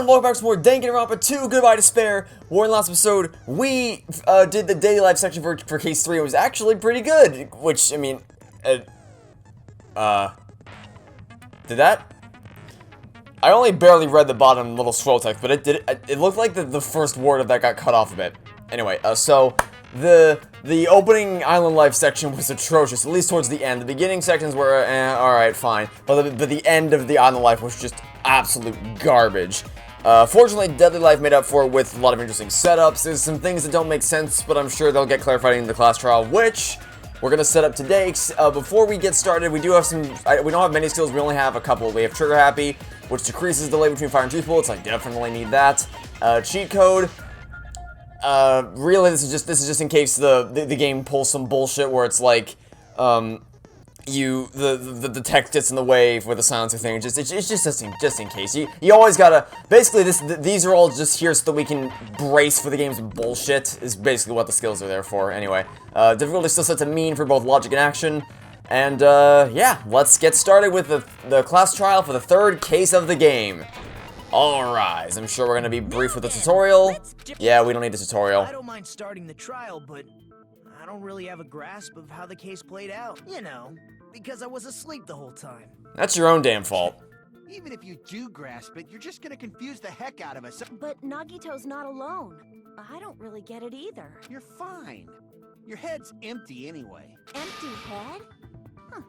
everyone, welcome back to more Danganronpa 2, Goodbye Despair. We're in the last episode, we did the daily life section for case 3. It was actually pretty good, which, I mean, did that? I only barely read the bottom little scroll text, but it looked like the first word of that got cut off a bit. Anyway, so, the opening island life section was atrocious, at least towards the end. The beginning sections were, alright, fine. But the end of the island life was just absolute garbage. Fortunately, Deadly Life made up for it with a lot of interesting setups. There's some things that don't make sense, but I'm sure they'll get clarified in the class trial, which we're gonna set up today. Before we get started, we do have some, we don't have many skills, we only have a couple. We have Trigger Happy, which decreases delay between fire and truth bullets. I definitely need that. Cheat code. Really, this is just in case the game pulls some bullshit where it's like, the text gets in the way for the silencer thing. It's just in case. You always gotta, basically these are all just here so that we can brace for the game's bullshit, is basically what the skills are there for. Anyway, difficulty still set to mean for both logic and action. And, yeah, let's get started with the class trial for the third case of the game. Alright, I'm sure we're gonna be brief with the tutorial. Yeah, we don't need a tutorial. I don't mind starting the trial, but I don't really have a grasp of how the case played out. You know, because I was asleep the whole time. That's your own damn fault. Even if you do grasp it, you're just gonna confuse the heck out of us. But Nagito's not alone. I don't really get it either. You're fine. Your head's empty anyway. Empty head? Huh.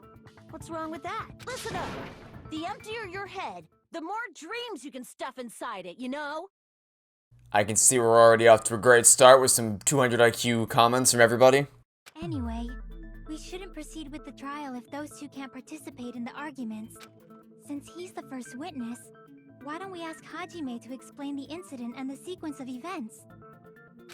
What's wrong with that? Listen up. The emptier your head, the more dreams you can stuff inside it, you know? I can see we're already off to a great start with some 200 IQ comments from everybody. Anyway, we shouldn't proceed with the trial if those two can't participate in the arguments. Since he's the first witness, why don't we ask Hajime to explain the incident and the sequence of events?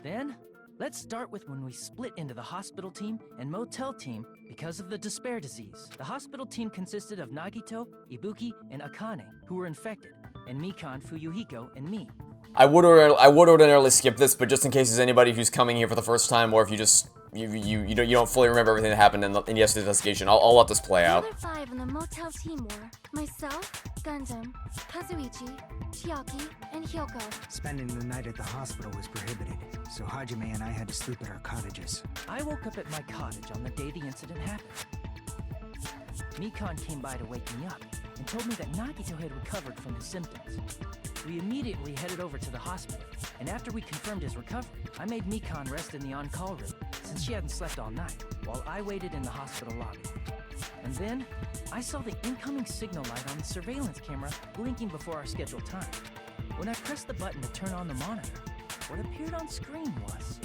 Then, let's start with when we split into the hospital team and motel team because of the despair disease. The hospital team consisted of Nagito, Ibuki, and Akane, who were infected, and Mikan, Fuyuhiko, and me. I would ordinarily skip this, but just in case there's anybody who's coming here for the first time, or if you just you don't fully remember everything that happened in yesterday's investigation, I'll let this play out. The other 5 in the motel team were myself, Gundam, Kazuichi, Chiaki, and Hiyoko. Spending the night at the hospital was prohibited, so Hajime and I had to sleep at our cottages. I woke up at my cottage on the day the incident happened. Mikan came by to wake me up and told me that Nagito had recovered from his symptoms. We immediately headed over to the hospital, and after we confirmed his recovery, I made Mikan rest in the on-call room, since she hadn't slept all night, while I waited in the hospital lobby. And then, I saw the incoming signal light on the surveillance camera blinking before our scheduled time. When I pressed the button to turn on the monitor, what appeared on screen was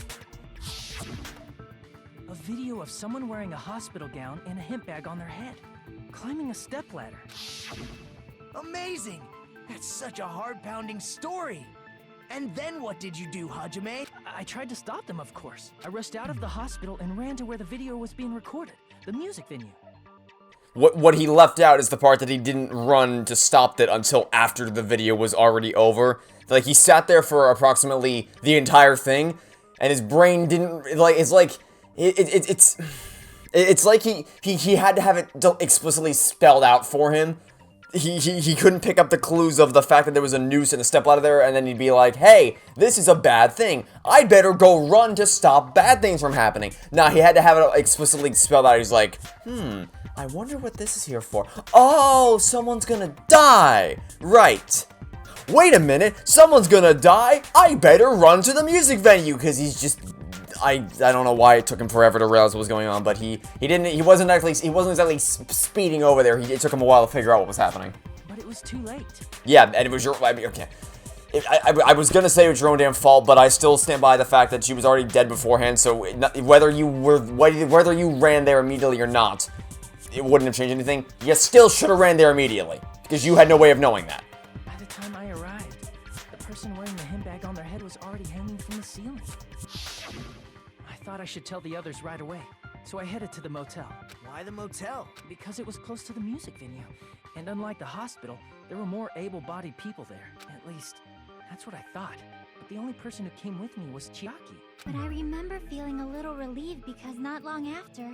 a video of someone wearing a hospital gown and a hemp bag on their head, climbing a stepladder. Amazing! That's such a heart-pounding story! And then what did you do, Hajime? I tried to stop them, of course. I rushed out of the hospital and ran to where the video was being recorded, the music venue. What he left out is the part that he didn't run to stop it until after the video was already over. Like, he sat there for approximately the entire thing, and his brain didn't, like, it's like he had to have it explicitly spelled out for him. He couldn't pick up the clues of the fact that there was a noose and a stepladder there, and then he'd be like, hey, this is a bad thing. I'd better go run to stop bad things from happening. Nah, he had to have it explicitly spelled out. He's like, I wonder what this is here for. Oh, someone's gonna die. Right. Wait a minute, someone's gonna die? I better run to the music venue, because he's just... I don't know why it took him forever to realize what was going on, but he wasn't exactly speeding over there. It took him a while to figure out what was happening. But it was too late. Yeah, and it was your, I mean, okay. I was gonna say it was your own damn fault, but I still stand by the fact that she was already dead beforehand, so whether you ran there immediately or not, it wouldn't have changed anything. You still should have ran there immediately, because you had no way of knowing that. By the time I arrived, the person wearing the hemp bag on their head was already hanging from the ceiling. I thought I should tell the others right away, so I headed to the motel. Why the motel? Because it was close to the music venue, and unlike the hospital, there were more able-bodied people there. At least, that's what I thought. But the only person who came with me was Chiaki. But I remember feeling a little relieved because not long after,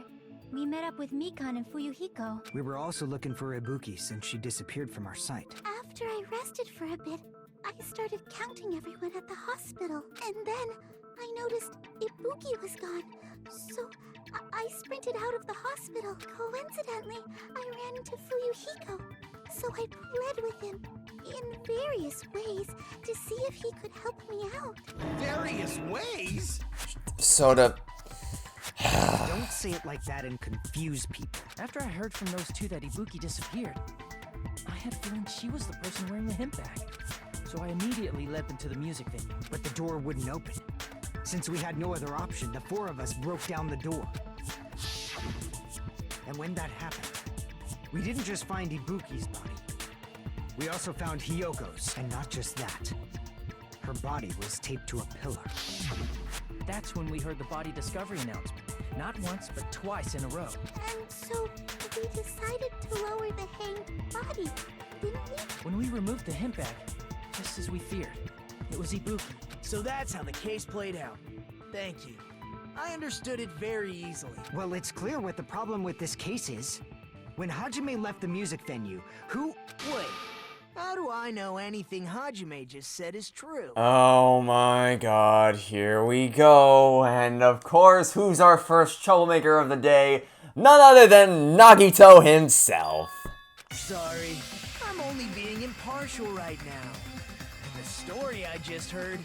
we met up with Mikan and Fuyuhiko. We were also looking for Ibuki since she disappeared from our sight. After I rested for a bit, I started counting everyone at the hospital, and then I noticed Ibuki was gone. So I sprinted out of the hospital. Coincidentally, I ran into Hiyoko. So I pled with him in various ways to see if he could help me out. Various ways? Soda. Don't say it like that and confuse people. After I heard from those two that Ibuki disappeared, I had a feeling she was the person wearing the hemp bag. So I immediately led them to the music venue. But the door wouldn't open. Since we had no other option, the four of us broke down the door. And when that happened, we didn't just find Ibuki's body. We also found Hiyoko's. And not just that. Her body was taped to a pillar. That's when we heard the body discovery announcement. Not once, but twice in a row. And so we decided to lower the hanged body, didn't we? When we removed the hemp bag, just as we feared, it was Ibuki. So that's how the case played out. Thank you. I understood it very easily. Well, it's clear what the problem with this case is. When Hajime left the music venue, who... Wait, how do I know anything Hajime just said is true? Oh my god, here we go. And of course, who's our first troublemaker of the day? None other than Nagito himself. Sorry, I'm only being impartial right now. And the story I just heard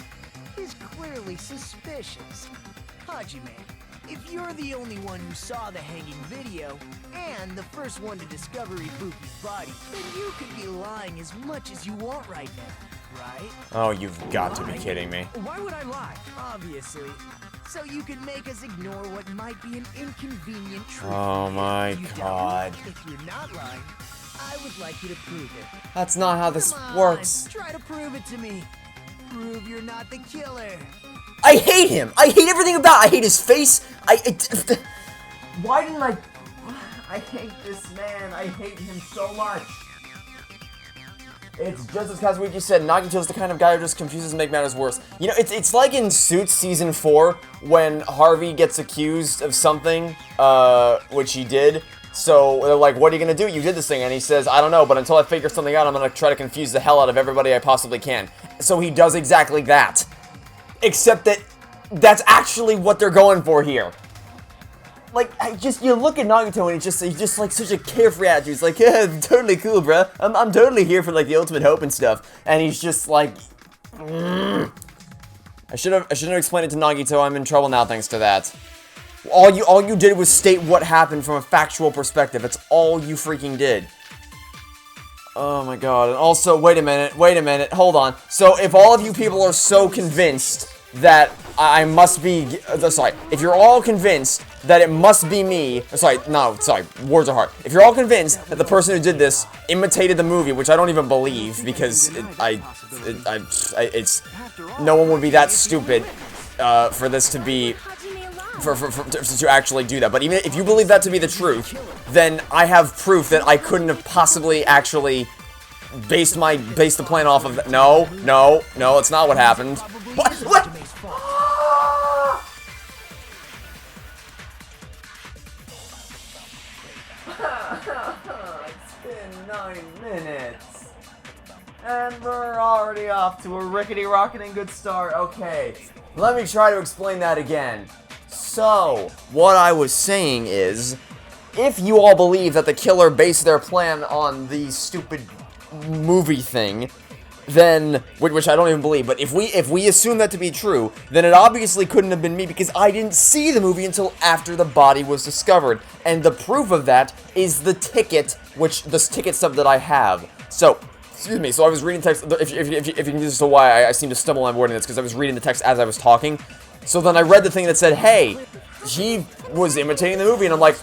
is clearly suspicious. Hajime, if you're the only one who saw the hanging video, and the first one to discover Ibuki's body, then you could be lying as much as you want right now, right? Oh, you've got to be kidding me. Why would I lie? Obviously. So you could make us ignore what might be an inconvenient truth. Oh my You doubt god. me? If you're not lying, I would like you to prove it. That's not how this Come on, works. Try to prove it to me. Prove you're not the killer. I hate him! I hate everything about it. I hate his face. Why didn't I hate this man. I hate him so much. It's just as Kazuki said, Nagito's the kind of guy who just confuses and makes matters worse. You know, it's like in Suits Season 4, when Harvey gets accused of something, which he did. So, they're like, what are you gonna do? You did this thing. And he says, I don't know, but until I figure something out, I'm gonna try to confuse the hell out of everybody I possibly can. So he does exactly that. Except that that's actually what they're going for here. Like, you look at Nagito and he's just like such a carefree attitude. He's like, yeah, totally cool, bruh. I'm totally here for like the ultimate hope and stuff. And he's just like, I should have explained it to Nagito. I'm in trouble now thanks to that. All you did was state what happened from a factual perspective. That's all you freaking did. Oh my god. And also, wait a minute, hold on. So, if all of you people are so convinced that I must be, sorry, if you're all convinced that it must be me, words are hard. If you're all convinced that the person who did this imitated the movie, which I don't even believe, because no one would be that stupid, for this to be, to actually do that. But even if you believe that to be the truth, then I have proof that I couldn't have possibly actually based the plan off of that. No, it's not what happened. What? It's been 9 minutes. And we're already off to a rickety-rocketing good start. Okay, let me try to explain that again. So, what I was saying is, if you all believe that the killer based their plan on the stupid movie thing, then, which I don't even believe, but if we assume that to be true, then it obviously couldn't have been me because I didn't see the movie until after the body was discovered. And the proof of that is the ticket stub that I have. So, excuse me, so I was reading text, if you can this is why I seem to stumble on wording this, because I was reading the text as I was talking. So then I read the thing that said, hey, he was imitating the movie, and I'm like,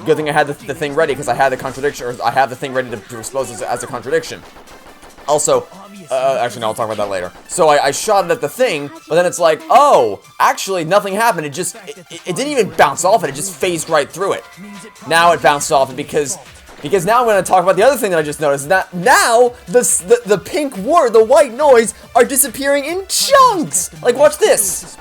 good thing I had the thing ready, because I had the contradiction, or I have the thing ready to expose as a contradiction. Also, actually, no, I'll talk about that later. So I shot it at the thing, but then it's like, oh, actually, nothing happened. It just, it didn't even bounce off it, it just phased right through it. Now it bounced off it because now I'm going to talk about the other thing that I just noticed. That now, the pink word, the white noise, are disappearing in chunks! Like, watch this!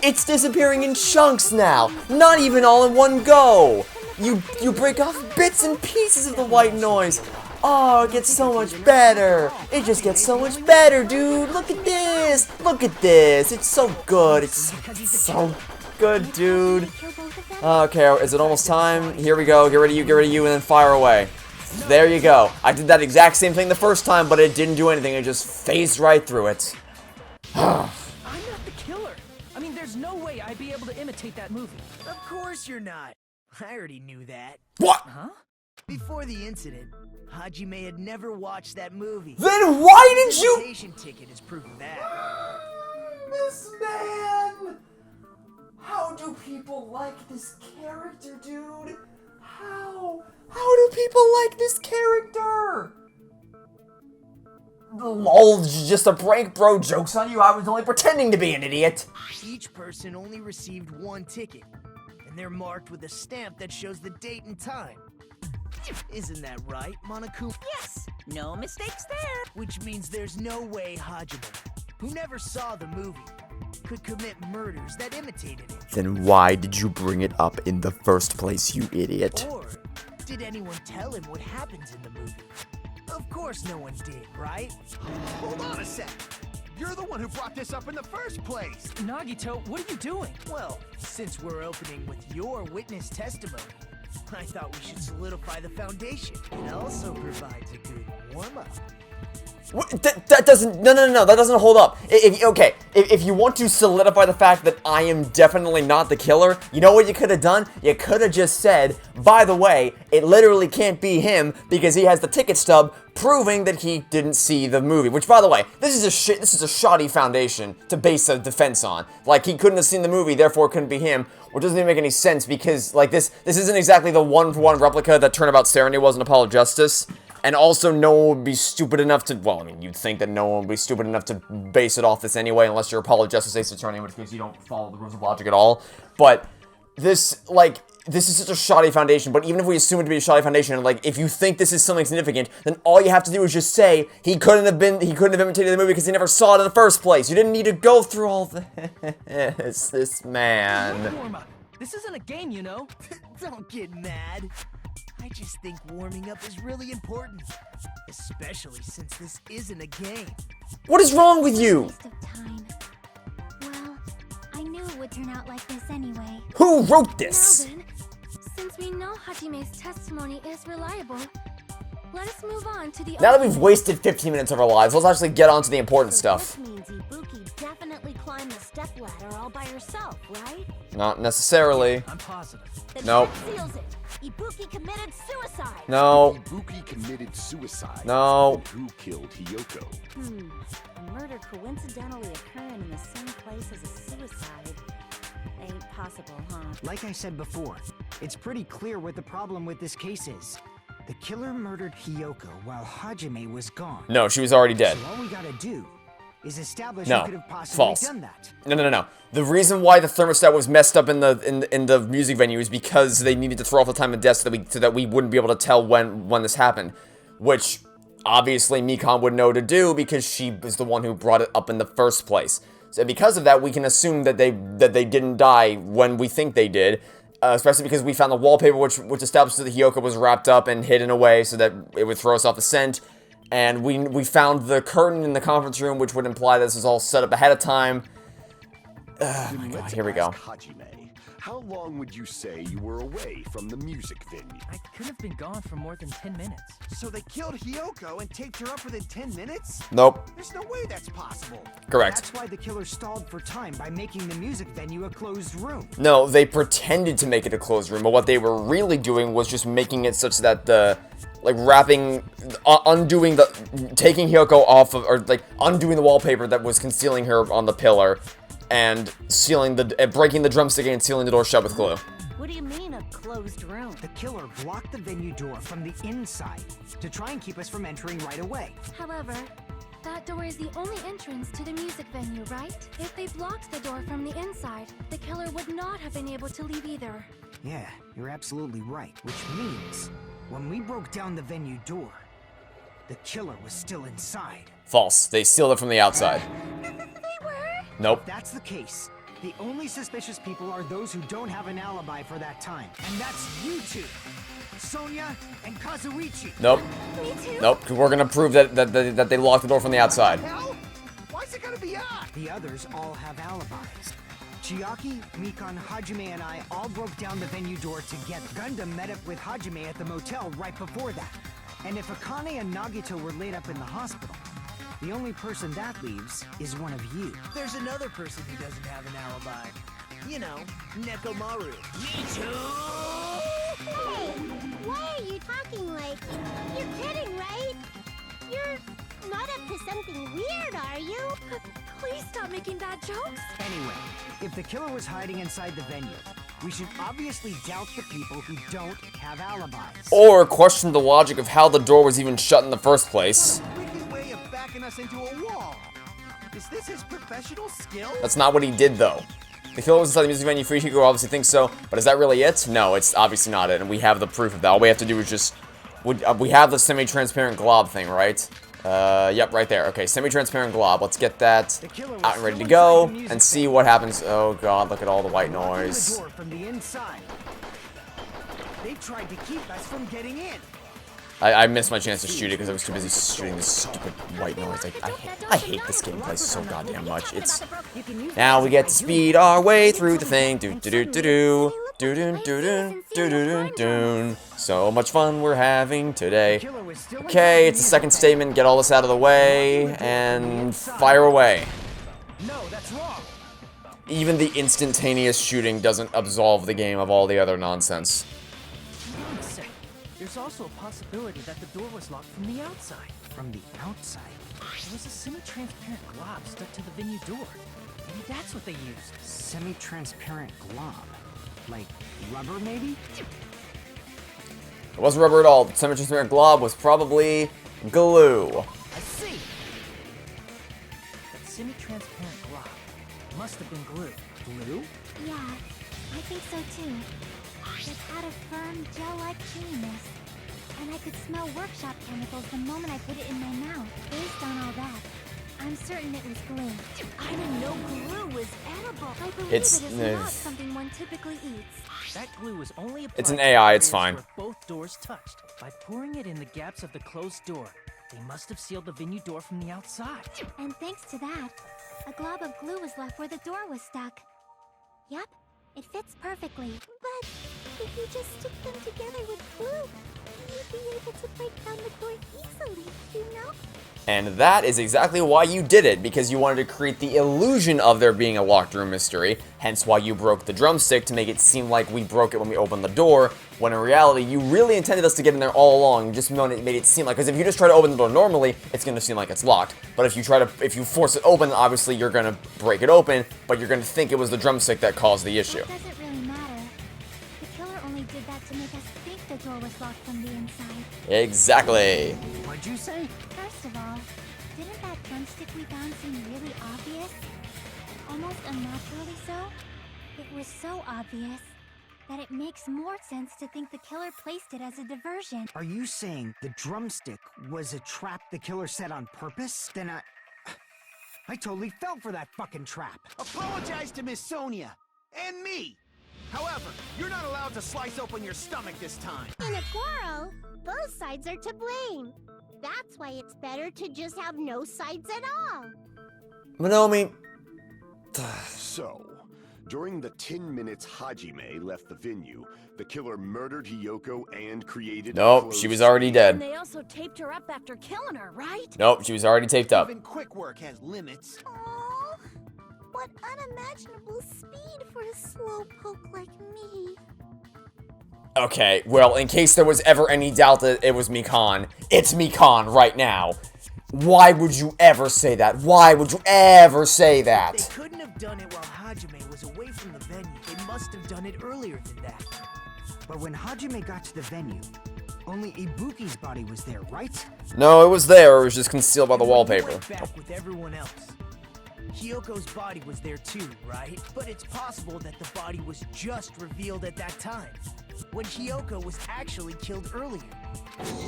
It's disappearing in chunks now, not even all in one go! You break off bits and pieces of the white noise! Oh, it gets so much better. It just gets so much better, dude. Look at this. Look at this. It's so good. It's so good, dude. Okay, is it almost time? Here we go. Get rid of you, and then fire away. There you go. I did that exact same thing the first time, but it didn't do anything. It just phased right through it. I'm not the killer. I mean, there's no way I'd be able to imitate that movie. Of course you're not. I already knew that. What? Huh? Before the incident, Hajime had never watched that movie. Then why did you? Invitation ticket is proof of that. This man. How do people like this character, dude? How do people like this character? Lol, just a prank, bro. Joke's on you. I was only pretending to be an idiot. Each person only received one ticket, and they're marked with a stamp that shows the date and time. Isn't that right, Monokuma? Yes, no mistakes there. Which means there's no way Hajime, who never saw the movie, could commit murders that imitated it. Then why did you bring it up in the first place, you idiot? Or did anyone tell him what happens in the movie? Of course no one did, right? Hold on a sec. You're the one who brought this up in the first place. Nagito, what are you doing? Well, since we're opening with your witness testimony, I thought we should solidify the foundation. It also provides a good warm-up. What? That doesn't, no, that doesn't hold up. If you want to solidify the fact that I am definitely not the killer, you know what you could have done? You could have just said, by the way, it literally can't be him because he has the ticket stub proving that he didn't see the movie. Which, by the way, this is a shoddy foundation to base a defense on. Like, he couldn't have seen the movie, therefore it couldn't be him, which doesn't even make any sense because, like, this isn't exactly the one-for-one replica that Turnabout Serenity was in Apollo Justice. And also, no one would be stupid enough to, well, I mean, you'd think that no one would be stupid enough to base it off this anyway, unless you're Apollo Justice Ace Attorney, in which case you don't follow the rules of logic at all. But this is such a shoddy foundation, but even if we assume it to be a shoddy foundation, like, if you think this is something significant, then all you have to do is just say, he couldn't have imitated the movie because he never saw it in the first place. You didn't need to go through all this. This man. Warm-up. This isn't a game, you know. Don't get mad. I just think warming up is really important, especially since this isn't a game. What is wrong with you? Waste of time. Well, I knew it would turn out like this anyway. Who wrote this? Now then, since we know Hajime's testimony is reliable, let us move on to the Now that we've wasted 15 minutes of our lives, let's actually get on to the important So stuff. this means Ibuki definitely climbed the stepladder all by herself, right? Not necessarily. I'm positive. Then Nope. that seals it. Ibuki committed suicide. No. Ibuki committed suicide. No. Who killed Hiyoko? A murder coincidentally occurring in the same place as a suicide. Ain't possible, huh? Like I said before, it's pretty clear what the problem with this case is. The killer murdered Hiyoko while Hajime was gone. No, she was already dead. So all we gotta do is establish No, who could have possibly false. done that. No. The reason why the thermostat was messed up in the music venue is because they needed to throw off the time of death so that we wouldn't be able to tell when this happened, which obviously Mikan would know to do because she was the one who brought it up in the first place. So because of that, we can assume that they didn't die when we think they did, especially because we found the wallpaper which establishes that Hiyoko was wrapped up and hidden away so that it would throw us off the scent. And we found the curtain in the conference room, which would imply that this was all set up ahead of time. Oh my god, here we go. Hajime, how long would you say you were away from the music venue? I could have been gone for more than 10 minutes. So they killed Hiyoko and taped her up within 10 minutes? Nope. There's no way that's possible. Correct. That's why the killer stalled for time by making the music venue a closed room. No, they pretended to make it a closed room, but what they were really doing was just making it such that taking Hiyoko off of, or like undoing the wallpaper that was concealing her on the pillar, and breaking the drumstick and sealing the door shut with glue. What do you mean a closed room? The killer blocked the venue door from the inside to try and keep us from entering right away. However, that door is the only entrance to the music venue, right? If they blocked the door from the inside, the killer would not have been able to leave either. Yeah, you're absolutely right. Which means, when we broke down the venue door, the killer was still inside. False. They sealed it from the outside. They were? Nope. If that's the case, The only suspicious people are those who don't have an alibi for that time. And that's you two. Sonia and Kazuichi. Nope. Me too. Nope, we're gonna prove that they locked the door from the outside. Hell? Why's it gonna be us? The others all have alibis. Chiaki, Mikan, Hajime, and I all broke down the venue door together. Gundam met up with Hajime at the motel right before that. And if Akane and Nagito were laid up in the hospital, the only person that leaves is one of you. There's another person who doesn't have an alibi. You know, Nekomaru. Me too! Hey, why are you talking like... You're kidding, right? You're not up to something weird, are you? Please stop making bad jokes. Anyway, if the killer was hiding inside the venue, we should obviously doubt the people who don't have alibis. Or question the logic of how the door was even shut in the first place. Wicked way of backing us into a wall. Is this his professional skill? That's not what he did, though. The killer was inside the music venue. Hiyoko obviously thinks so, but is that really it? No, it's obviously not it, and we have the proof of that. All we have to do is just... we have the semi-transparent glob thing, right? Yep, right there. Okay, semi-transparent glob. Let's get that out and ready to go and see what happens. Oh god, look at all the white noise. The door from the inside. They tried to keep us from getting in. I missed my chance to shoot it because I was too busy shooting this stupid white noise. I hate this gameplay so goddamn much. It's... Now we get to speed our way through the thing. Do-do-do-do-do. Do-do-do-do-do-do-do. So much fun we're having today. Okay, it's the second statement. Get all this out of the way and fire away. No, that's wrong. Even the instantaneous shooting doesn't absolve the game of all the other nonsense. Wait a sec. There's also a possibility that the door was locked from the outside. From the outside? There was a semi-transparent glob stuck to the venue door. Maybe that's what they used. Semi-transparent glob. Like rubber, maybe? It wasn't rubber at all. The semi-transparent glob was probably glue. I see! That semi-transparent glob must have been glue. Glue? Yeah, I think so too. It had a firm, gel-like chewiness. And I could smell workshop chemicals the moment I put it in my mouth. Based on all that, I'm certain it was glue. I didn't know glue was edible. I believe It's- it is not something one typically eats. That glue was only applied It's an to AI, it's areas fine. where both doors touched. By pouring it in the gaps of the closed door, they must have sealed the venue door from the outside. And thanks to that, a glob of glue was left where the door was stuck. Yep, it fits perfectly. But if you just stick them together with glue, you'd be able to break down the door easily, you know? And that is exactly why you did it, because you wanted to create the illusion of there being a locked room mystery, hence why you broke the drumstick to make it seem like we broke it when we opened the door, when in reality, you really intended us to get in there all along, you just made it seem like, because if you just try to open the door normally, it's going to seem like it's locked, but if you force it open, obviously you're going to break it open, but you're going to think it was the drumstick that caused the issue. That doesn't really matter. The killer only did that to make us think the door was locked from the inside. Exactly. What'd you say? First of all, didn't that drumstick we found seem really obvious? Almost unnaturally so? It was so obvious that it makes more sense to think the killer placed it as a diversion. Are you saying the drumstick was a trap the killer set on purpose? Then I totally fell for that fucking trap. Apologize to Miss Sonia and me. However, you're not allowed to slice open your stomach this time. In a quarrel, both sides are to blame. That's why it's better to just have no sides at all. Monomi. So, during the 10 minutes Hajime left the venue, the killer murdered Hiyoko and created... Nope, she was already And dead. they also taped her up after killing her, right? Nope, she was already taped up. Even quick work has limits. Oh, what unimaginable speed for a slowpoke like me. Okay, well, in case there was ever any doubt that it was Mikan, it's Mikan right now. Why would you ever say that? Why would you ever say They that? couldn't have done it while Hajime was away from the venue. They must have done it earlier than that. But when Hajime got to the venue, only Ibuki's body was there, right? No, it was there, it was just concealed by the And when you wallpaper. went back with everyone else. Hiyoko's body was there too, right? But it's possible that the body was just revealed at that time, when Hiyoko was actually killed earlier.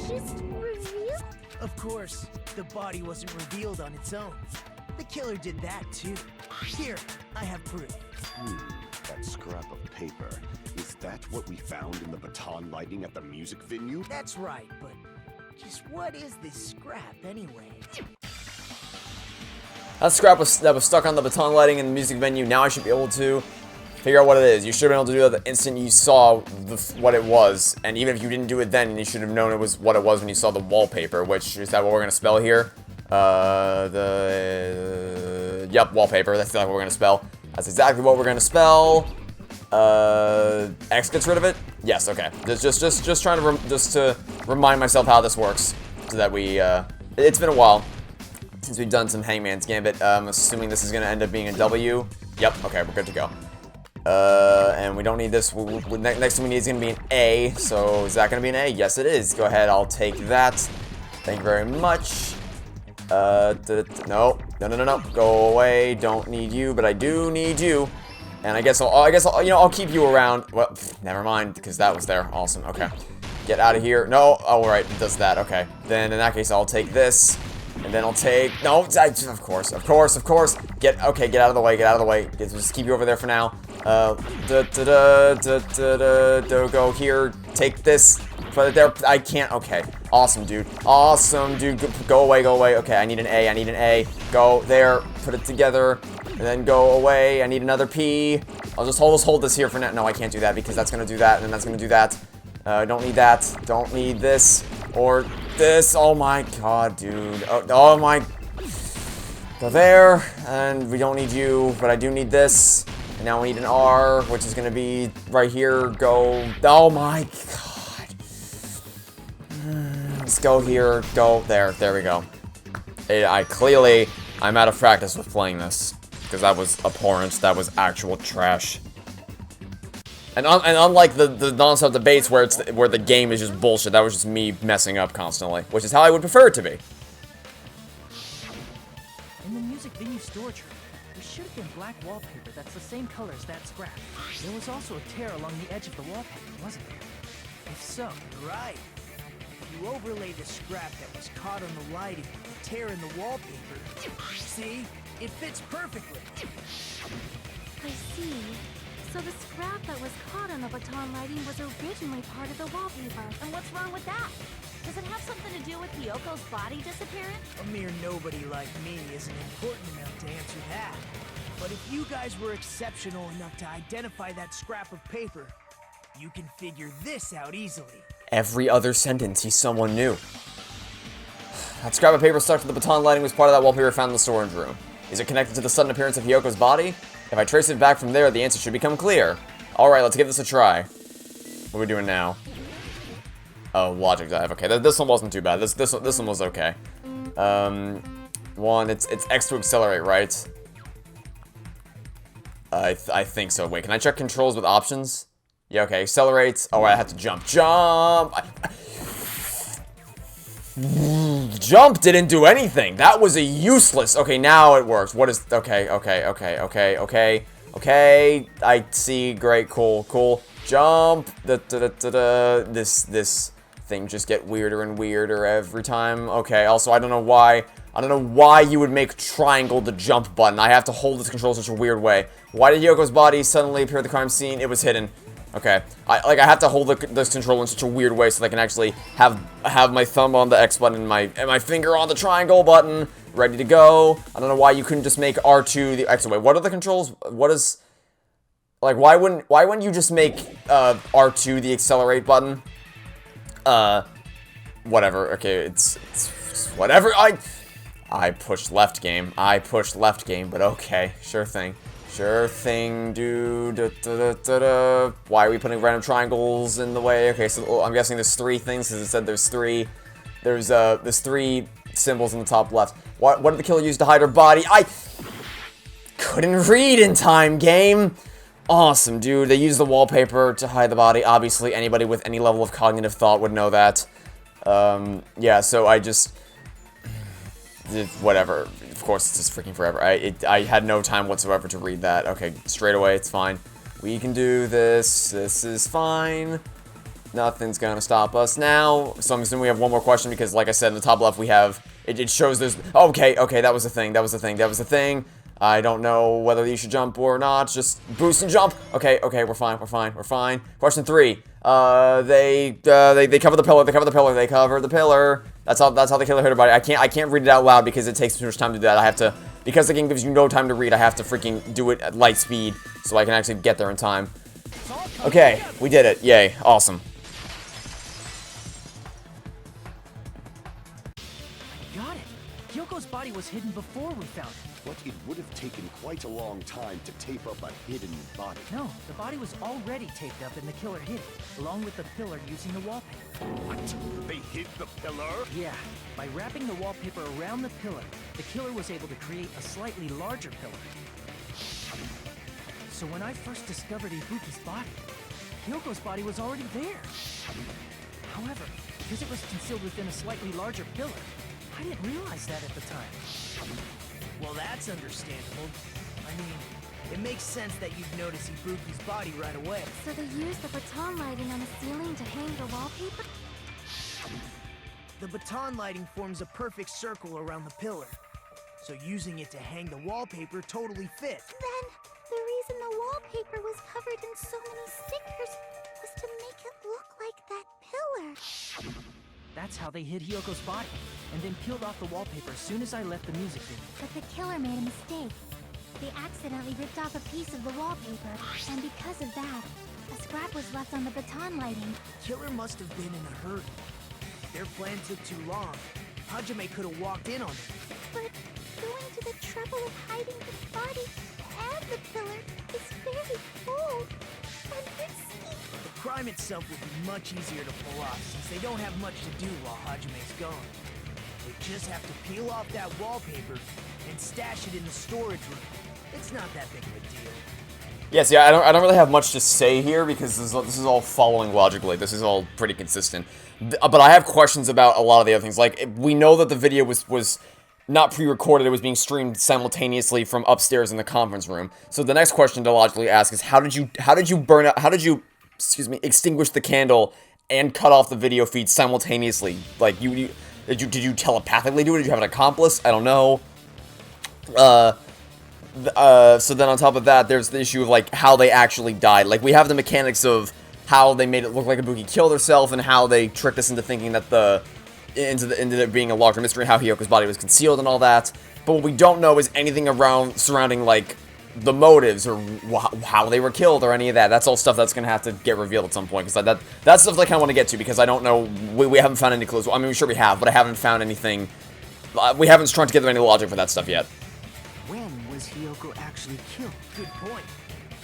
Just revealed? Of course, the body wasn't revealed on its own. The killer did that too. Here, I have proof. That scrap of paper. Is that what we found in the baton lighting at the music venue? That's right, but just what is this scrap anyway? That scrap that was stuck on the baton lighting in the music venue. Now I should be able to figure out what it is. You should have been able to do that the instant you saw what it was. And even if you didn't do it then, you should have known it was what it was when you saw the wallpaper. Which, is that what we're going to spell here? Yep, wallpaper. That's exactly what we're going to spell. That's exactly what we're going to spell. X gets rid of it? Yes, okay. Just trying to remind myself how this works. So that we, it's been a while since we've done some Hangman's Gambit. I'm assuming this is going to end up being a W. Yep, okay, we're good to go. And we don't need this. Next thing we need is going to be an A. So is that going to be an A? Yes, it is. Go ahead, I'll take that. Thank you very much. No. Go away. Don't need you, but I do need you. And I guess I'll keep you around. Well, never mind, because that was there. Awesome. Okay. Get out of here. No. Oh, right. It does that. Okay. Then in that case, I'll take this. And then I'll take... No, of course. Get out of the way. Just keep you over there for now. Go here. Take this. Put it there. I can't. Okay. Awesome, dude. Go away. Okay, I need an A. Go there. Put it together. And then go away. I need another P. I'll just hold this here for now. No, I can't do that because that's going to do that. And then that's going to do that. Don't need that. Don't need this. Or this. Oh my god, dude. Oh my. Go there. And we don't need you, but I do need this. And now we need an R, which is going to be right here. Go. Oh my god. Let's go here. Go there. There we go. I'm out of practice with playing this. Because that was abhorrent. That was actual trash. And unlike the non-stop debates where the game is just bullshit, that was just me messing up constantly, which is how I would prefer it to be. In the music venue storage room, there should have been black wallpaper that's the same color as that scrap. There was also a tear along the edge of the wallpaper, wasn't there? If so, Right. You overlay the scrap that was caught on the lighting with the tear in the wallpaper. See? It fits perfectly. I see. So the scrap that was caught on the baton lighting was originally part of the wallpaper. And what's wrong with that? Does it have something to do with Hiyoko's body disappearance? A mere nobody like me isn't important enough to answer that. But if you guys were exceptional enough to identify that scrap of paper, you can figure this out easily. Every other sentence, he's someone new. That scrap of paper stuck to the baton lighting was part of that wallpaper found in the storage room. Is it connected to the sudden appearance of Hiyoko's body? If I trace it back from there, the answer should become clear. Alright, let's give this a try. What are we doing now? Oh, logic dive. Okay, this one wasn't too bad. This one was okay. It's X to accelerate, right? I think so. Wait, can I check controls with options? Yeah, okay, accelerates. Oh, I have to jump. Jump! Jump didn't do anything. That was a useless. Okay, now it works. What is... Okay. I see. Great. Cool. Jump. This thing just get weirder and weirder every time. Okay, also, I don't know why you would make triangle the jump button. I have to hold this control in such a weird way. Why did Hiyoko's body suddenly appear at the crime scene? It was hidden. Okay, I have to hold this control in such a weird way so that I can actually have my thumb on the X button and my finger on the triangle button, ready to go. I don't know why you couldn't just make R2 the X. Wait, what are the controls? What is, like, why wouldn't you just make R2 the accelerate button? Whatever. Okay, it's whatever. I pushed left game, but okay, sure thing. Sure thing, dude. Why are we putting random triangles in the way? Okay, so I'm guessing there's three things, because it said there's three symbols in the top left. What did the killer use to hide her body? I couldn't read in time, game. Awesome, dude. They used the wallpaper to hide the body. Obviously, anybody with any level of cognitive thought would know that. Yeah, so I just... whatever. Of course, it's just freaking forever. I had no time whatsoever to read that. Okay, straight away, it's fine. We can do this. This is fine. Nothing's gonna stop us now. So I'm assuming we have one more question because, like I said, in the top left we have... It shows there's... Okay, that was the thing. I don't know whether you should jump or not. Just boost and jump. Okay, we're fine. Question 3. They cover the pillar. They cover the pillar. That's how the killer hit her body. I can't read it out loud because it takes too much time to do that. I have to, because the game gives you no time to read, I have to freaking do it at light speed so I can actually get there in time. Okay, we did it. Yay, awesome. Got it. Hyoko's body was hidden before we found it. But it would have taken quite a long time to tape up a hidden body. No, the body was already taped up and the killer hid it, along with the pillar using the wallpaper. What? They hid the pillar? Yeah, by wrapping the wallpaper around the pillar, the killer was able to create a slightly larger pillar. So when I first discovered Ibuki's body, Hyoko's body was already there. However, because it was concealed within a slightly larger pillar, I didn't realize that at the time. Well, that's understandable. I mean, it makes sense that you'd notice Ibuki's body right away. So they used the baton lighting on the ceiling to hang the wallpaper? The baton lighting forms a perfect circle around the pillar. So using it to hang the wallpaper totally fit. Then, the reason the wallpaper was covered in so many stickers was to make it look like that pillar. That's how they hid Hyoko's body, and then peeled off the wallpaper as soon as I left the music video. But the killer made a mistake. They accidentally ripped off a piece of the wallpaper, and because of that, a scrap was left on the baton lighting. Killer must have been in a hurry. Their plan took too long. Hajime could have walked in on it. But going to the trouble of hiding the body and the pillar is very bold and risky. The crime itself would be much easier to pull off since they don't have much to do while Hajime's gone. They just have to peel off that wallpaper and stash it in the storage room. It's not that big of a deal. Yes, yeah, I don't really have much to say here because this is all following logically. This is all pretty consistent. But I have questions about a lot of the other things. Like, we know that the video was not pre-recorded, it was being streamed simultaneously from upstairs in the conference room. So the next question to logically ask is how did you extinguish the candle and cut off the video feed simultaneously? Like, did you telepathically do it? Did you have an accomplice? I don't know. So then on top of that, there's the issue of, like, how they actually died. Like, we have the mechanics of how they made it look like Ibuki killed herself and how they tricked us into thinking that into it being a larger mystery, how Hiyoko's body was concealed and all that. But what we don't know is anything surrounding, like, the motives or how they were killed or any of that. That's all stuff that's going to have to get revealed at some point, because that's stuff that I kind of want to get to, because I don't know, we haven't found any clues. I mean, sure we have, but I haven't found anything, we haven't strung together any logic for that stuff yet. When was Hiyoko actually killed? Good point.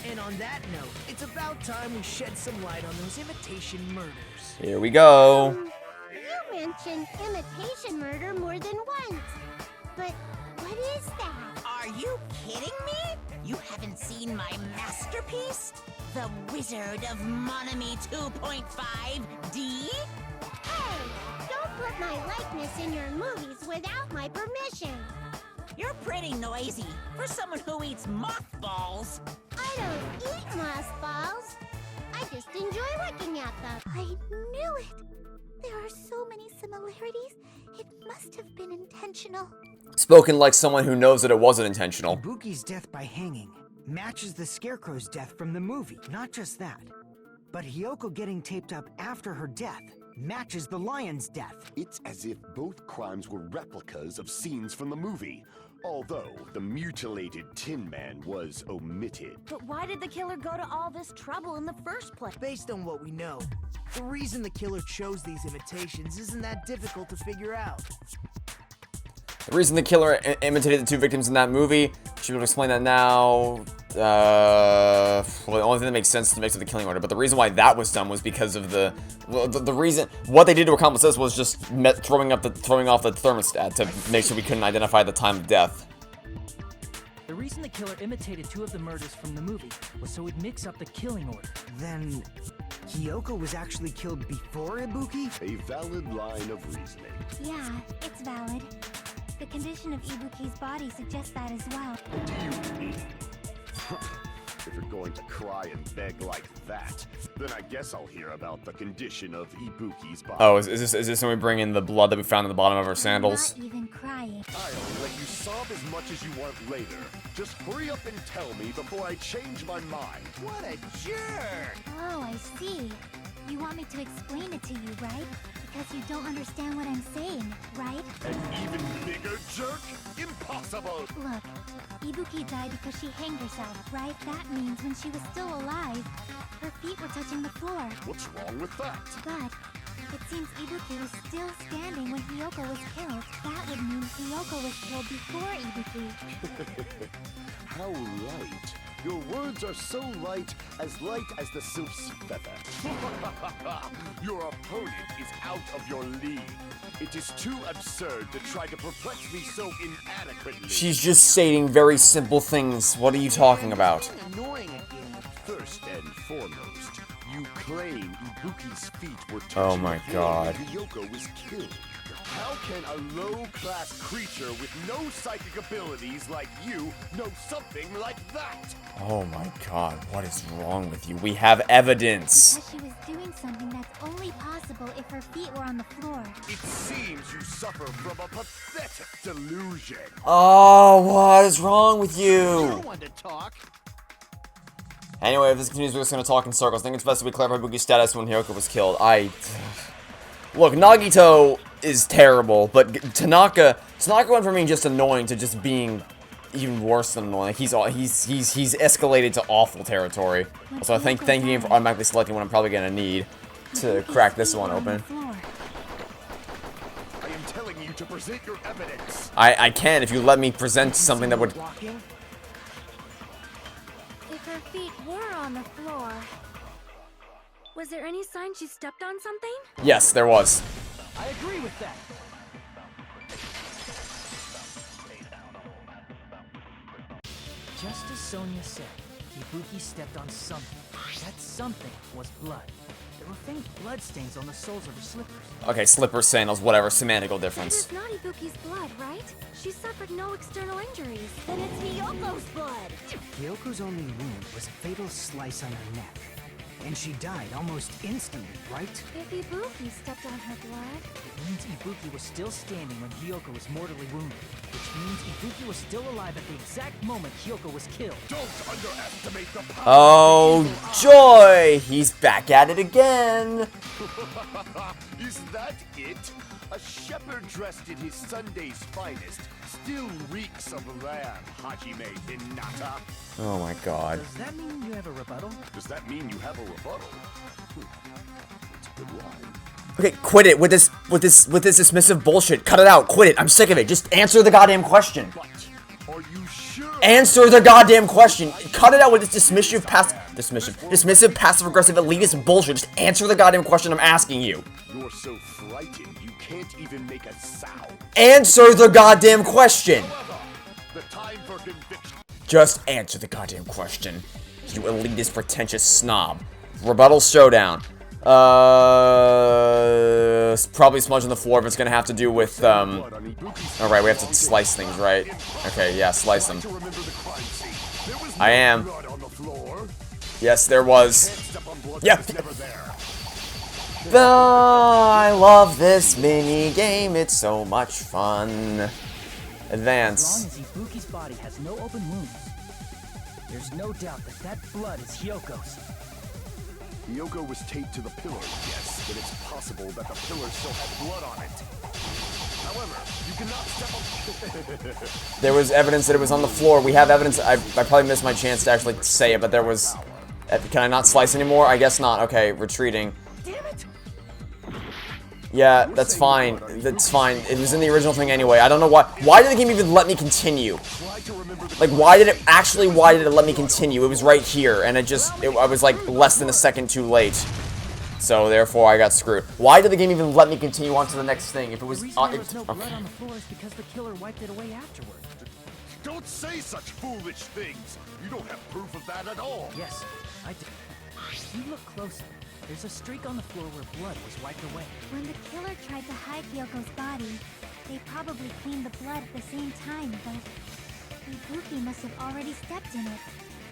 And on that note, it's about time we shed some light on those imitation murders. Here we go. You mentioned imitation murder more than once. But what is that? Are you kidding me? You haven't seen my masterpiece? The Wizard of Monami 2.5D? Hey, don't put my likeness in your movies without my permission. You're pretty noisy for someone who eats mothballs. I don't eat mothballs. I just enjoy looking at them. I knew it. There are so many similarities. It must have been intentional. Spoken like someone who knows that it wasn't intentional. Ibuki's death by hanging matches the Scarecrow's death from the movie. Not just that, but Hiyoko getting taped up after her death matches the lion's death. It's as if both crimes were replicas of scenes from the movie, although the mutilated Tin Man was omitted. But why did the killer go to all this trouble in the first place? Based on what we know, the reason the killer chose these imitations isn't that difficult to figure out. The reason the killer imitated the two victims in that movie, should be able to explain that now. Well, the only thing that makes sense to make it the killing order, but the reason why that was done was because of the reason what they did to accomplish this was just throwing off the thermostat to make sure we couldn't identify the time of death. The reason the killer imitated two of the murders from the movie was so he'd mix up the killing order. Then Hiyoko was actually killed before Ibuki? A valid line of reasoning. Yeah, it's valid. The condition of Ibuki's body suggests that as well. Do you mean? If you're going to cry and beg like that, then I guess I'll hear about the condition of Ibuki's body. Oh, is this when we bring in the blood that we found in the bottom of our sandals? I'm not even crying. I'll let you sob as much as you want later. Just hurry up and tell me before I change my mind. What a jerk! Oh, I see. You want me to explain it to you, right? Because you don't understand what I'm saying, right? An even bigger jerk? Impossible! Look, Ibuki died because she hanged herself, right? That means when she was still alive, her feet were touching the floor. What's wrong with that? But it seems Ibuki was still standing when Hiyoko was killed. That would mean Hiyoko was killed before Ibuki. How light. Your words are so light as the sylph's feather. Your opponent is out of your league. It is too absurd to try to perplex me so inadequately. She's just stating very simple things. What are you talking about? Annoying again. First and foremost, you claim Ibuki's feet were touching Oh my the floor God. when Hiyoko was killed. How can a low-class creature with no psychic abilities like you know something like that? Oh my God, what is wrong with you? We have evidence. Because she was doing something that's only possible if her feet were on the floor. It seems you suffer from a pathetic delusion. Oh, what is wrong with You're you? one to talk. Anyway, if this continues, we're just gonna talk in circles. I think it's best to be clear about Ibuki's status when Hiyoko was killed. Look, Nagito is terrible, but Tanaka went from being just annoying to just being even worse than annoying. He's escalated to awful territory. So I thank you for automatically selecting what I'm probably gonna need to crack this one open. I am telling you to present your evidence. I can if you let me present something that would. Walking. If her feet were on the floor, was there any sign she stepped on something? Yes, there was. I agree with that. Just as Sonia said, Ibuki stepped on something. That something was blood. There were faint bloodstains on the soles of her slippers. Okay, slippers, sandals, whatever, semantical That difference. is not Ibuki's blood, right? She suffered no external injuries. Then it's Hiyoko's blood. Hyoko's only wound was a fatal slice on her neck. And she died almost instantly, right? If Ibuki stepped on her blood, It means Ibuki was still standing when Hiyoko was mortally wounded, which means Ibuki was still alive at the exact moment Hiyoko was killed. Don't underestimate the power Oh, of the evil eye. joy! He's back at it again. Is that it? A shepherd dressed in his Sunday's finest still reeks of lamb, Hajime Hinata. Oh my God. Does that mean you have a rebuttal? Does that mean you have a rebuttal? It's a good line. Okay, quit it with this dismissive bullshit. Cut it out. Quit it. I'm sick of it. Just answer the goddamn question. But are you sure? Answer the goddamn question. Cut it out with this dismissive, passive-aggressive, elitist bullshit. Just answer the goddamn question I'm asking you. You're so frightened you can't even make a sound. Answer the goddamn question. However, the time for conviction. Just answer the goddamn question. You elitist, pretentious snob. Rebuttal showdown. Probably smudge on the floor if it's gonna have to do with, Alright, we have to slice things, right? Okay, yeah, slice them. To remember the crime scene. There was I no am. blood on the floor. Yes, there was. Can't step on blood Yeah. that's never there. I love this mini game. It's so much fun. As Advance. long as Ibuki's body has no open wounds, there's no doubt that that blood is Hiyoko's. Hiyoko was taped to the pillar, yes, but it's possible that the pillar still had blood on it. However, you cannot step on... There was evidence that it was on the floor. We have evidence. I probably missed my chance to actually say it, but there was... Can I not slice anymore? I guess not. Okay, retreating. Damn it! Yeah, that's fine. That's fine. It was in the original thing anyway. I don't know why. Why did the game even let me continue? Try to remember the Like, why did it let me continue? It was right here, and I was like less than a second too late. So therefore, I got screwed. Why did the game even let me continue on to the next thing? If it was The reason there was no blood on the floor is because the killer wiped it away afterward. Don't say such foolish things. You don't have proof of that at all. Yes, I did. You look closer. There's a streak on the floor where blood was wiped away. when the killer tried to hide Hyoko's body, they probably cleaned the blood at the same time, but Ibuki must have already stepped in it.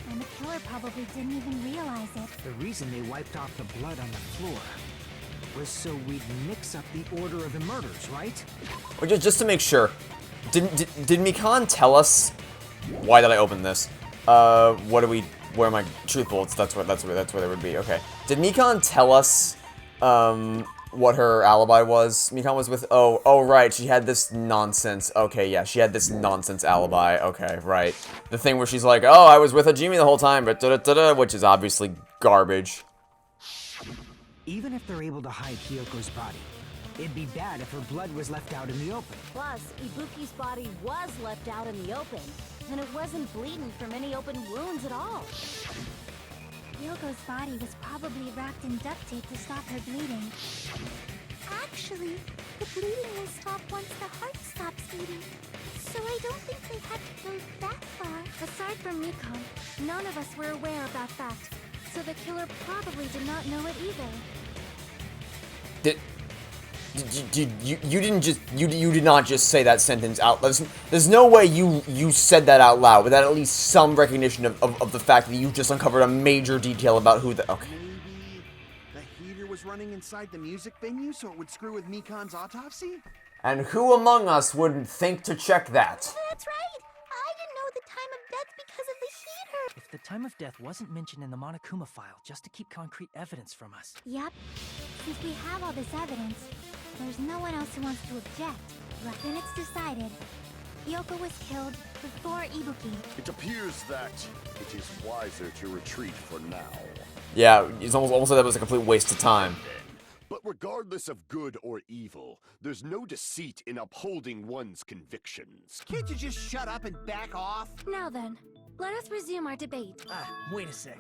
And the killer probably didn't even realize it. The reason they wiped off the blood on the floor was so we'd mix up the order of the murders, right? Or just to make sure, did Mikan tell us? Why did I open this? Where am I truthful? That's where they would be. Okay. Did Mikan tell us what her alibi was? Mikan was with oh right, she had this nonsense. Okay, yeah, she had this nonsense alibi. Okay, right. The thing where she's like, "Oh, I was with Hajime the whole time," but which is obviously garbage. Even if they're able to hide Hiyoko's body, it'd be bad if her blood was left out in the open. Plus, Ibuki's body was left out in the open, and it wasn't bleeding from any open wounds at all. Hiyoko's body was probably wrapped in duct tape to stop her bleeding. Actually, the bleeding will stop once the heart stops beating. So I don't think they had to go that far. Aside from Mikan, none of us were aware of that fact, so the killer probably did not know it either. You did not just say that sentence out. There's no way you said that out loud without at least some recognition of the fact that you just uncovered a major detail about who the. Okay. Maybe the heater was running inside the music venue so it would screw with Mikan's autopsy? And who among us wouldn't think to check that? That's right. I didn't know the time of death because of the heater. If the time of death wasn't mentioned in the Monokuma file, just to keep concrete evidence from us. Yep. Since we have all this evidence, there's no one else who wants to object. Then it's decided. Hiyoko was killed before Ibuki. It appears that it is wiser to retreat for now. Yeah, it's almost like that was a complete waste of time. But regardless of good or evil, there's no deceit in upholding one's convictions. Can't you just shut up and back off? Now then, let us resume our debate. Wait a sec.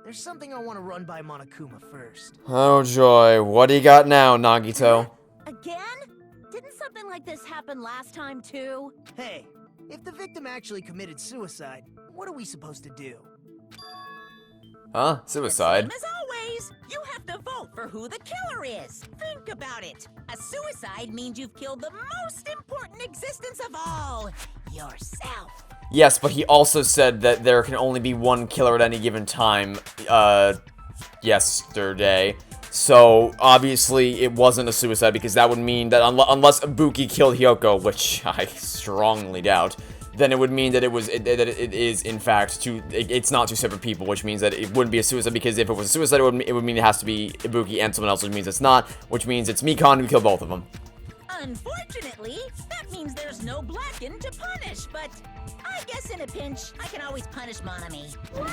There's something I want to run by Monokuma first. Oh joy, what do you got now, Nagito? Again? Didn't something like this happen last time too? Hey, if the victim actually committed suicide, what are we supposed to do? Huh? Suicide? Same as always, you have to vote for who the killer is. Think about it. A suicide means you've killed the most important existence of all, yourself. Yes, but he also said that there can only be one killer at any given time, yesterday. So, obviously, it wasn't a suicide, because that would mean that unless Ibuki killed Hiyoko, which I strongly doubt, then it would mean that it is, in fact, it's not two separate people, which means that it wouldn't be a suicide, because if it was a suicide, it would mean it has to be Ibuki and someone else, which means it's not, which means it's Mikan who killed both of them. Unfortunately, that means there's no Blacken to punish, but I guess in a pinch, I can always punish Monami. Why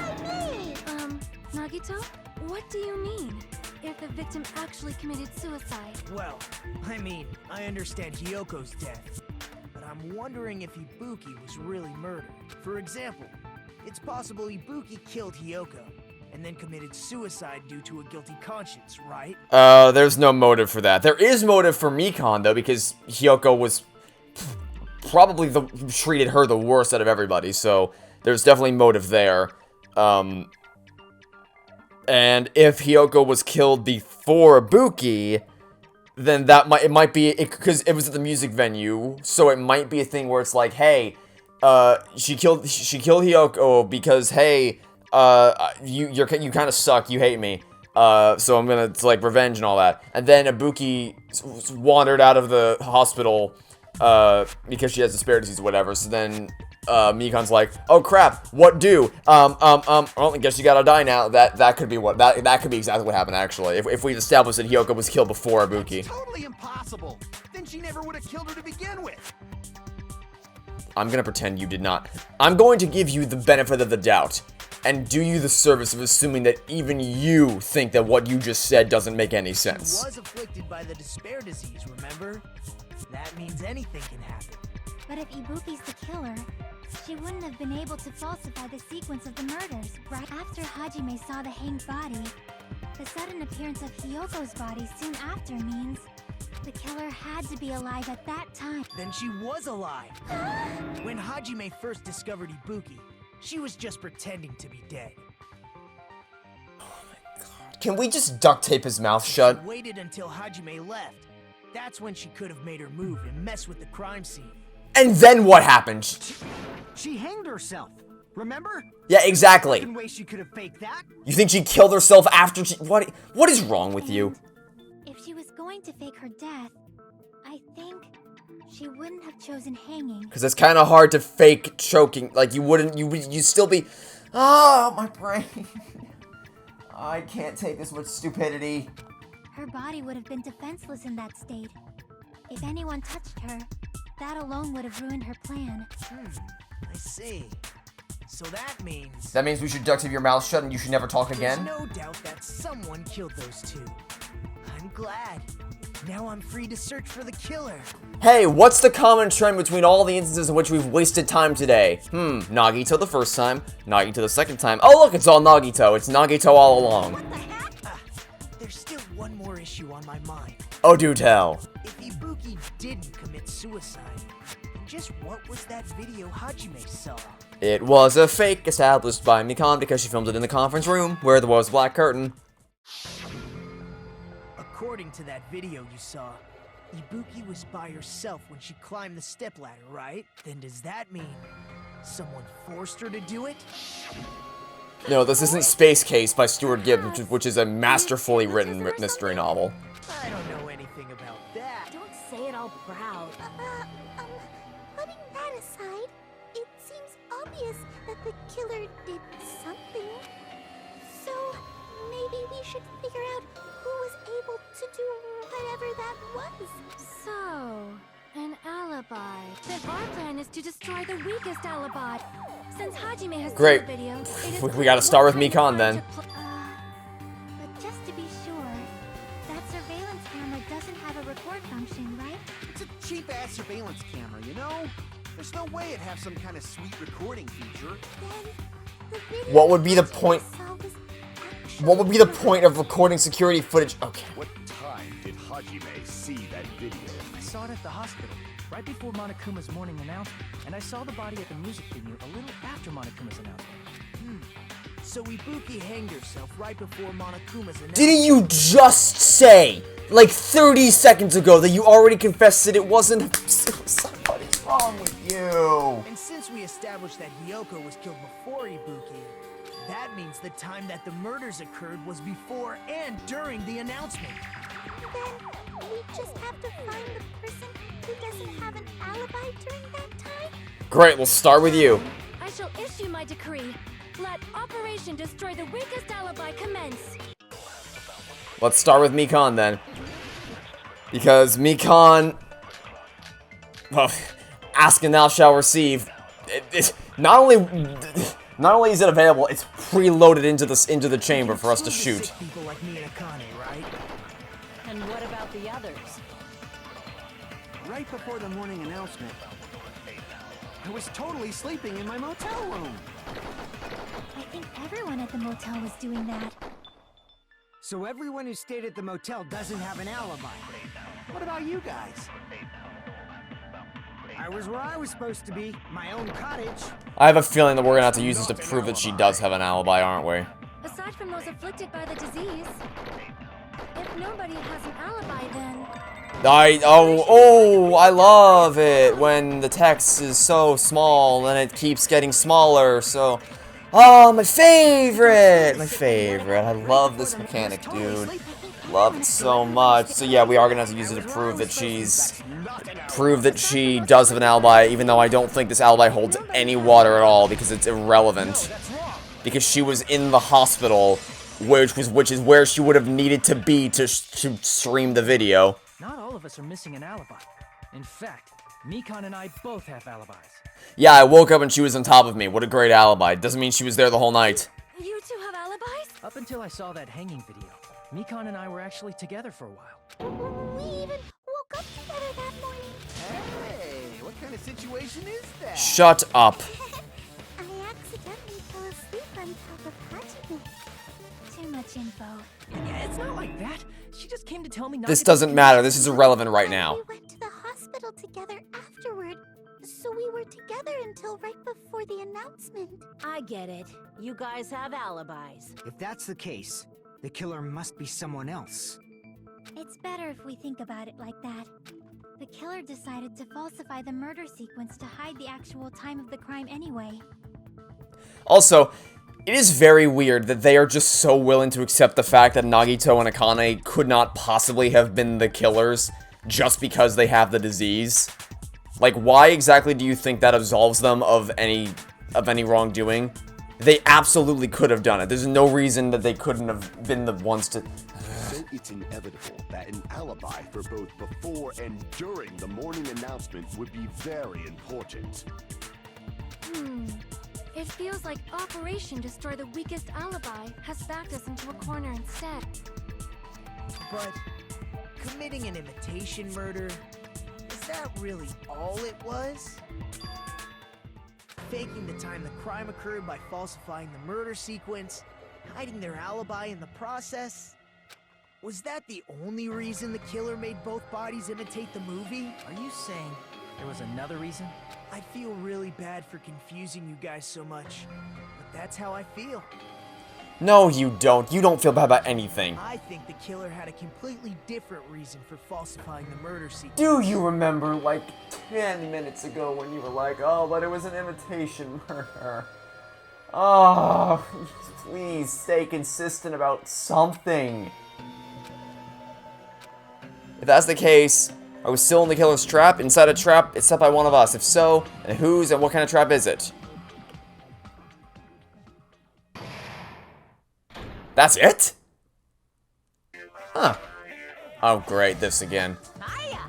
me? Nagito? What do you mean? If the victim actually committed suicide? Well, I mean, I understand Hiyoko's death, but I'm wondering if Ibuki was really murdered. For example, it's possible Ibuki killed Hiyoko, and then committed suicide due to a guilty conscience, right? There's no motive for that. There is motive for Mikan, though, because Hiyoko was probably treated her the worst out of everybody, so there's definitely motive there. And if Hiyoko was killed before Ibuki, then it might be, because it was at the music venue, so it might be a thing where it's like, hey, she killed Hiyoko because, hey, you kind of suck, you hate me, so I'm gonna, like, revenge and all that. And then Ibuki wandered out of the hospital, because she has the spare disease or whatever, so then, Mikan's like, oh crap, what do? Well, I guess you gotta die now. That could be that could be exactly what happened, actually. If we've established that Hiyoko was killed before Ibuki. That's totally impossible. Then she never would have killed her to begin with. I'm gonna pretend you did not. I'm going to give you the benefit of the doubt, and do you the service of assuming that even you think that what you just said doesn't make any sense. She was afflicted by the despair disease, remember? That means anything can happen. But if Ibuki's the killer, she wouldn't have been able to falsify the sequence of the murders, right? After Hajime saw the hanged body, the sudden appearance of Hiyoko's body soon after means the killer had to be alive at that time. Then she was alive. When Hajime first discovered Ibuki, she was just pretending to be dead. Can we just duct tape his mouth shut? She waited until Hajime left. That's when she could have made her move and mess with the crime scene. And then what happened? She hanged herself. Remember? Yeah, exactly. In way she could have faked that. You think she killed herself after she... What is wrong with you? If she was going to fake her death, I think she wouldn't have chosen hanging. Because it's kind of hard to fake choking. Like, you'd still be... Oh, my brain. I can't take this much stupidity. Her body would have been defenseless in that state. If anyone touched her, that alone would have ruined her plan. I see. So that means... That means we should duct tape your mouth shut and you should never talk again? There's no doubt that someone killed those two. I'm glad. Now I'm free to search for the killer. Hey, what's the common trend between all the instances in which we've wasted time today? Nagito the first time, Nagito the second time. Oh look, it's all Nagito. It's Nagito all along. What the heck? There's still one more issue on my mind. Oh, do tell. If Ibuki didn't commit suicide, then just what was that video Hajime saw? It was a fake established by Mikan because she filmed it in the conference room where there was a black curtain. According to that video you saw, Ibuki was by herself when she climbed the stepladder, right? Then does that mean someone forced her to do it? No, this isn't Space Case by Stuart Gibbs, which is a masterfully written mystery novel. I don't know anything about that. Don't say it all proud. Putting that aside, it seems obvious that the killer did something. So, maybe we should figure out who was able to do whatever that was. So, an alibi. Then our plan is to destroy the weakest alibi. Since Hajime has Great. seen the video, We gotta start with Mikan then. But just to be sure, that surveillance camera doesn't have a record function, right? It's a cheap-ass surveillance camera, you know? There's no way it'd have some kind of sweet recording feature. Then, the video What would be the point? itself was actually What would be the point of recording security footage? Okay. What time did Hajime see that video? I saw it at the hospital, right before Monokuma's morning announcement, and I saw the body at the music venue a little after Monokuma's announcement. So Ibuki hanged herself right before Monokuma's announcement. Didn't you just say, like 30 seconds ago, that you already confessed that it wasn't suicide? What is wrong with you? And since we established that Hiyoko was killed before Ibuki, that means the time that the murders occurred was before and during the announcement. Then, we just have to find the person who doesn't have an alibi during that time. Great, we'll start with you. I shall issue my decree. Let Operation Destroy the Weakest Alibi commence. Let's start with Mikan then. Because Mikan... Well, ask and thou shalt receive. Not only is it available, it's preloaded into the chamber for us to shoot. People like me and Akane, right? And what about the others? Right before the morning announcement, I was totally sleeping in my motel room. I think everyone at the motel was doing that. So everyone who stayed at the motel doesn't have an alibi. What about you guys? I was where I was supposed to be, my own cottage. I have a feeling that we're gonna have to use this to prove that she does have an alibi, aren't we? Aside from those afflicted by the disease, if nobody has an alibi, then... I love it when the text is so small and it keeps getting smaller, so... Oh, my favorite! I love this mechanic, dude. Love it so much. So yeah, we are gonna have to use it to prove that she does have an alibi, even though I don't think this alibi holds any water at all, because it's irrelevant. Because she was in the hospital, which is where she would have needed to be to stream the video. Not all of us are missing an alibi. In fact, Mikan and I both have alibis. Yeah, I woke up and she was on top of me. What a great alibi. Doesn't mean she was there the whole night. You two have alibis? Up until I saw that hanging video, Mikan and I were actually together for a while. We even woke up together that morning. Hey, what kind of situation is that? Shut up. I accidentally fell asleep on top of Hajime. Too much info. Yeah, it's not like that. She just came to tell me not This to doesn't matter. This is irrelevant right Then now. we went to the hospital together afterward, so we were together until right before the announcement. I get it. You guys have alibis. If that's the case, the killer must be someone else. It's better if we think about it like that. The killer decided to falsify the murder sequence to hide the actual time of the crime anyway. Also, it is very weird that they are just so willing to accept the fact that Nagito and Akane could not possibly have been the killers just because they have the disease. Like, why exactly do you think that absolves them of any wrongdoing? They absolutely could have done it. There's no reason that they couldn't have been the ones to... So it's inevitable that an alibi for both before and during the morning announcement would be very important. It feels like Operation Destroy the Weakest Alibi has backed us into a corner instead. But committing an imitation murder, is that really all it was? Faking the time the crime occurred by falsifying the murder sequence, hiding their alibi in the process? Was that the only reason the killer made both bodies imitate the movie? Are you saying there was another reason? I feel really bad for confusing you guys so much, but that's how I feel. No, you don't. You don't feel bad about anything. I think the killer had a completely different reason for falsifying the murder sequence. Do you remember, like, 10 minutes ago when you were like, oh, but it was an imitation murder? Oh, please stay consistent about something. If that's the case, are we still in the killer's trap? Inside a trap, it's set by one of us. If so, then whose and what kind of trap is it? That's it? Huh. Oh, great, this again. Hiya!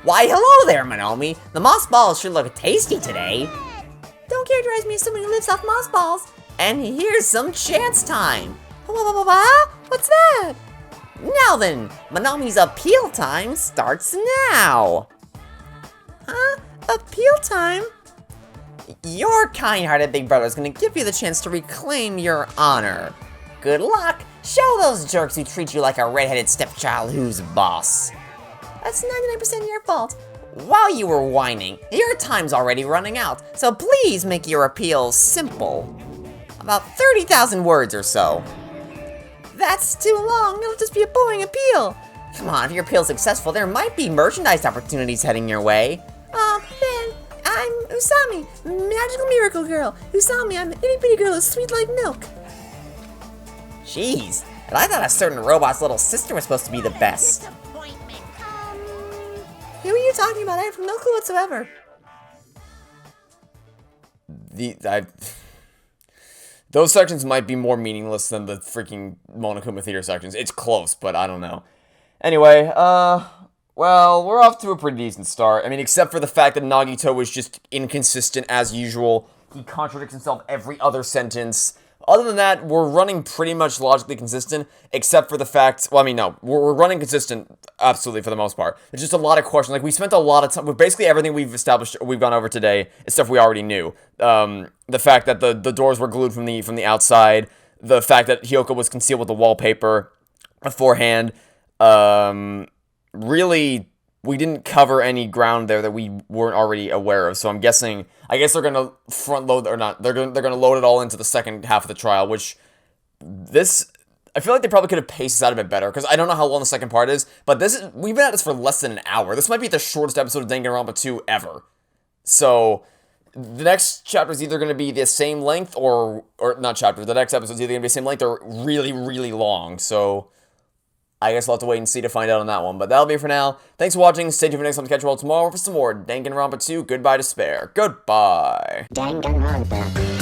Why, hello there, Monomi. The moss balls sure look tasty today. Don't characterize me as someone who lives off moss balls. And here's some chance time. What's that? Now then, Monomi's appeal time starts now. Huh? Appeal time? Your kind-hearted big brother is going to give you the chance to reclaim your honor. Good luck. Show those jerks who treat you like a redheaded stepchild who's boss. That's 99% your fault. While you were whining, your time's already running out, so please make your appeal simple. About 30,000 words or so. That's too long. It'll just be a boring appeal. Come on, if your appeal's successful, there might be merchandise opportunities heading your way. Ben, I'm Usami, magical miracle girl. Usami, I'm an itty bitty girl who's sweet like milk. Jeez, and I thought a certain robot's little sister was supposed to be the best. Disappointment. Who are you talking about? I have no clue whatsoever. Those sections might be more meaningless than the freaking Monokuma Theater sections. It's close, but I don't know. Anyway, well, we're off to a pretty decent start. I mean, except for the fact that Nagito was just inconsistent as usual. He contradicts himself every other sentence. Other than that, we're running pretty much logically consistent, except for the fact, well, I mean, no, we're running consistent, absolutely, for the most part. There's just a lot of questions. Like, we spent a lot of time, with basically everything we've established, we've gone over today, is stuff we already knew. The fact that the doors were glued from the outside, the fact that Hiyoko was concealed with the wallpaper beforehand, really, we didn't cover any ground there that we weren't already aware of, so I'm guessing, I guess they're gonna front load, or not, they're gonna load it all into the second half of the trial, which, I feel like they probably could have paced this out a bit better, because I don't know how long the second part is, but we've been at this for less than an hour. This might be the shortest episode of Danganronpa 2 ever. So, the next chapter is either going to be the same length, or not chapter, the next episode is either going to be the same length, or really, really long, so I guess we'll have to wait and see to find out on that one. But that'll be it for now. Thanks for watching. Stay tuned for next time to catch you all tomorrow for some more Danganronpa 2 Goodbye Despair. Goodbye. Danganronpa.